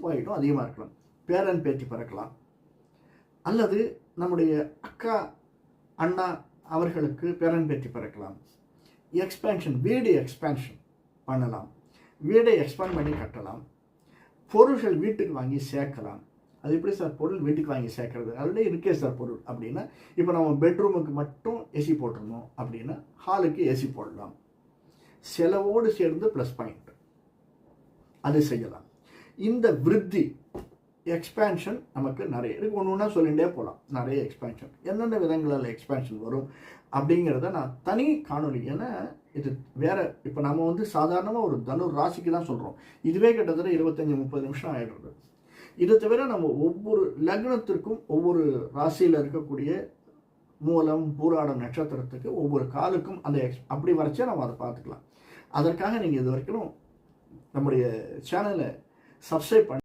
பாயிண்ட்டும் அதிகமாக இருக்கலாம். பேரன் பேத்தி பிறக்கலாம், அல்லது நம்முடைய அக்கா அண்ணா அவர்களுக்கு பேரன் பேத்தி பிறக்கலாம். எக்ஸ்பேன்ஷன், வீடு எக்ஸ்பேன்ஷன் பண்ணலாம், வீடை எக்ஸ்பேண்ட் பண்ணி கட்டலாம், பொருள்கள் வீட்டுக்கு வாங்கி சேர்க்கலாம். அது எப்படி சார் பொருள் வீட்டுக்கு வாங்கி சேர்க்கறது? அதுலேயே இருக்கே சார் பொருள் அப்படின்னா, இப்போ நம்ம பெட்ரூமுக்கு மட்டும் ஏசி போட்டுருந்தோம் அப்படின்னா ஹாலுக்கு ஏசி போடலாம். செலவோடு சேர்ந்து ப்ளஸ் பாயிண்ட் அது செய்யலாம். இந்த விருத்தி எக்ஸ்பேன்ஷன் நமக்கு நிறைய இருக்கு. ஒன்று ஒன்றா சொல்லிகிட்டே போகலாம். நிறைய எக்ஸ்பேன்ஷன் எந்தெந்த விதங்களில் எக்ஸ்பேன்ஷன் வரும் அப்படிங்கிறத நான் தனி காணொலி, ஏன்னா இது வேற. இப்போ நம்ம வந்து சாதாரணமாக ஒரு தனுர் ராசிக்கு தான் சொல்கிறோம். இதுவே கிட்டத்தட்ட 25-30 நிமிஷம் ஆகிடுறது. இதை தவிர நம்ம ஒவ்வொரு லக்னத்திற்கும் ஒவ்வொரு ராசியில் இருக்கக்கூடிய மூலம் பூராடம் நட்சத்திரத்துக்கு ஒவ்வொரு காலுக்கும் அந்த அப்படி வரைச்சா நம்ம அதை பார்த்துக்கலாம். அதற்காக நீங்கள் இது வரைக்கும் நம்முடைய சேனலை சப்ஸ்கிரைப் பண்ணி